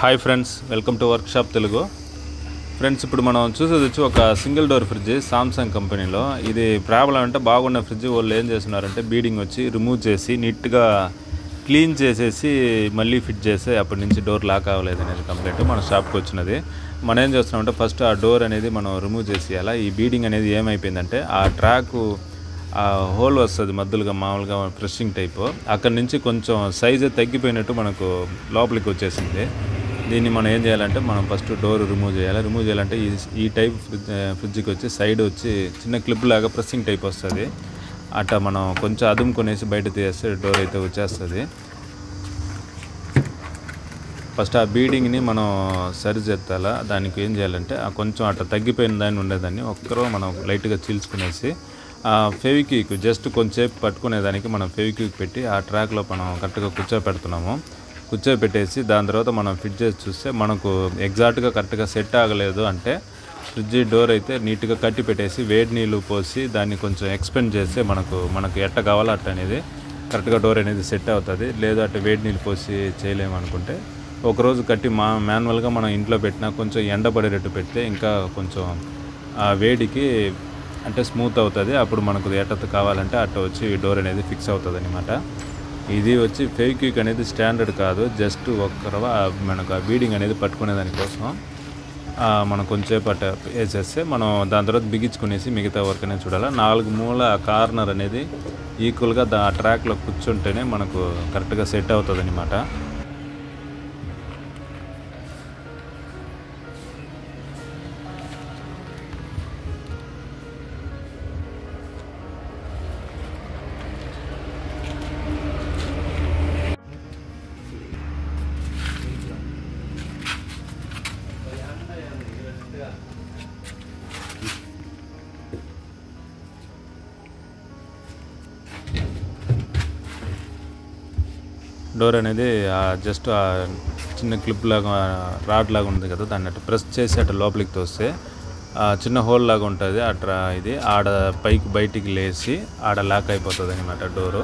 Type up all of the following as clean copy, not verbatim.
Hi friends, welcome to workshop Telugu. Friends, ఇప్పుడు మనం చూసేది వచ్చి ఒక సింగిల్ డోర్ ఫ్రిడ్జ్ సామ్సంగ్ కంపెనీలో. ఇది ప్రాబ్లం అంటే బాగున్న ఫ్రిడ్జ్ వాళ్ళు ఏం చేస్తున్నారంటే బీడింగ్ వచ్చి రిమూవ్ చేసి నీట్గా క్లీన్ చేసేసి మళ్ళీ ఫిట్ చేసి అప్పటి నుంచి డోర్ లాక్ అవ్వలేదు అనేది కంప్లైంట్ మన షాప్కి వచ్చినది. మనం ఏం చేస్తున్నామంటే ఫస్ట్ ఆ డోర్ అనేది మనం రిమూవ్ చేసేయాలి. ఈ బీడింగ్ అనేది ఏమైపోయిందంటే ఆ ట్రాకు ఆ హోల్ వస్తుంది మధ్యలోగా మామూలుగా ప్రెస్సింగ్ టైపు, అక్కడి నుంచి కొంచెం సైజు తగ్గిపోయినట్టు మనకు లోపలికి వచ్చేసింది. దీన్ని మనం ఏం చేయాలంటే మనం ఫస్ట్ డోర్ రిమూవ్ చేయాలి. రిమూవ్ చేయాలంటే ఈ టైప్ ఫ్రిడ్జ్కి వచ్చి సైడ్ వచ్చి చిన్న క్లిప్ లాగా ప్రెస్సింగ్ టైప్ వస్తుంది. అట్లా మనం కొంచెం అదుముకొనేసి బయట తీసేస్తే డోర్ అయితే వచ్చేస్తుంది. ఫస్ట్ ఆ బీడింగ్ని మనం సరి చేస్తాలా. దానికి ఏం చేయాలంటే ఆ కొంచెం అట్లా తగ్గిపోయిన దాన్ని ఉండేదాన్ని ఒక్కరో మనం లైట్గా చీల్చుకునేసి ఫెవిక్విక్ జస్ట్ కొంచెంసేపు పట్టుకునేదానికి మనం ఫెవిక్విక్ పెట్టి ఆ ట్రాక్లో మనం కరెక్ట్గా కూర్చోపెడుతున్నాము. కూర్చోపెట్టేసి దాని తర్వాత మనం ఫిట్ చేసి చూస్తే మనకు ఎగ్జాక్ట్గా కరెక్ట్గా సెట్ అవ్వలేదు అంటే ఫ్రిడ్జ్ డోర్ అయితే నీట్గా కట్టి పెట్టేసి వేడి నీళ్ళు పోసి దాన్ని కొంచెం ఎక్స్పెండ్ చేస్తే మనకు ఎట్ట కావాలో అట్ట అనేది కరెక్ట్గా డోర్ అనేది సెట్ అవుతుంది. లేదు అంటే వేడి నీళ్ళు పోసి చేయలేము అనుకుంటే ఒకరోజు కట్టి మాన్యువల్గా మనం ఇంట్లో పెట్టినా కొంచెం ఎండబడేటట్టు పెడితే ఇంకా కొంచెం ఆ వేడికి అంటే స్మూత్ అవుతుంది. అప్పుడు మనకు ఎట్ట కావాలంటే అట్ట వచ్చి డోర్ అనేది ఫిక్స్ అవుతుంది అనమాట. ఇది వచ్చి ఫెవిక్విక్ అనేది స్టాండర్డ్ కాదు, జస్ట్ ఒక్కరవ మనకు ఆ బీడింగ్ అనేది పట్టుకునే దానికోసం మనం కొంచెంసేపు అట్ట వేసేస్తే మనం దాని తర్వాత బిగించుకునేసి మిగతా వర్క్ అనేది చూడాలి. 4 మూల కార్నర్ అనేది ఈక్వల్గా ఆ ట్రాక్లో కూర్చుంటేనే మనకు కరెక్ట్గా సెట్ అవుతుంది అనమాట. డోర్ అనేది జస్ట్ చిన్న క్లిప్ లాగా రాడ్ లాగా ఉంది కదా, దాన్ని అట్లా ప్రెస్ చేసి అట్లా లోపలికి తోస్తే చిన్న హోల్ లాగా ఉంటుంది. అట్లా ఇది ఆడ పైకి బయటికి లేచి ఆడ లాక్ అయిపోతుంది అనమాట డోరు.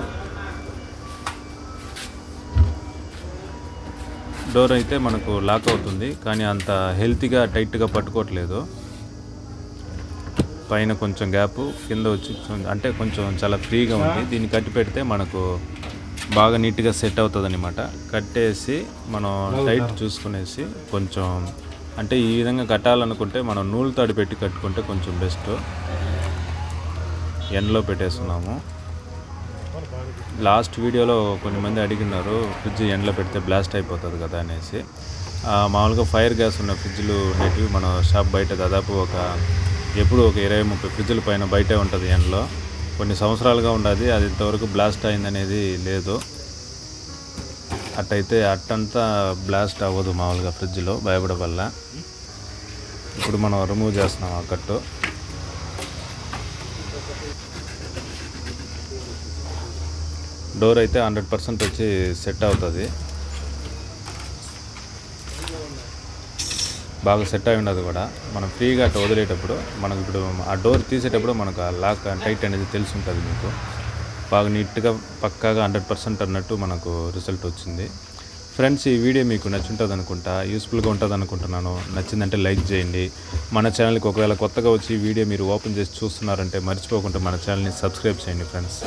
డోర్ అయితే మనకు లాక్ అవుతుంది కానీ అంత హెల్తీగా టైట్గా పట్టుకోవట్లేదు. పైన కొంచెం గ్యాప్, కింద వచ్చి అంటే కొంచెం చాలా ఫ్రీగా ఉంది. దీన్ని కట్టి పెడితే మనకు బాగా నీట్గా సెట్ అవుతుంది అనమాట. కట్టేసి మనం టైట్ చూసుకునేసి కొంచెం అంటే ఈ విధంగా కట్టాలనుకుంటే మనం నూలు తాడు పెట్టి కట్టుకుంటే కొంచెం బెస్ట్. ఎండ్లో పెట్టేస్తున్నాము. లాస్ట్ వీడియోలో కొంతమంది అడిగినారు ఫ్రిడ్జ్ ఎండ్లో పెడితే బ్లాస్ట్ అయిపోతుంది కదా అనేసి. మామూలుగా ఫైర్ గ్యాస్ ఉన్న ఫ్రిడ్జ్లు అనేటివి మన షాప్ బయట దాదాపు ఎప్పుడు ఒక 20-30 ఫ్రిడ్జ్ల పైన బయటే ఉంటుంది ఎండ్లో. కొన్ని సంవత్సరాలుగా ఉండదు, అది ఇంతవరకు బ్లాస్ట్ అయిందనేది లేదు. అట్టయితే అట్టంతా బ్లాస్ట్ అవ్వదు మామూలుగా ఫ్రిడ్జ్లో భయపడే వల్ల. ఇప్పుడు మనం రిమూవ్ చేస్తున్నాం ఆ కట్టు. డోర్ అయితే 100% వచ్చి సెట్ అవుతుంది. బాగా సెట్ అయి ఉండదు కూడా. మనం ఫ్రీగా అట్లా వదిలేటప్పుడు మనకు ఇప్పుడు ఆ డోర్ తీసేటప్పుడు మనకు ఆ లాక్ టైట్ అనేది తెలిసి ఉంటుంది. మీకు బాగా నీట్గా పక్కాగా 100% అన్నట్టు మనకు రిజల్ట్ వచ్చింది. ఫ్రెండ్స్, ఈ వీడియో మీకు నచ్చుంటుంది అనుకుంటా, యూస్ఫుల్గా ఉంటుంది అనుకుంటున్నాను. నచ్చిందంటే లైక్ చేయండి. మన ఛానల్కి ఒకవేళ కొత్తగా వచ్చి ఈ వీడియో మీరు ఓపెన్ చేసి చూస్తున్నారంటే మర్చిపోకుండా మన ఛానల్ని సబ్స్క్రైబ్ చేయండి ఫ్రెండ్స్.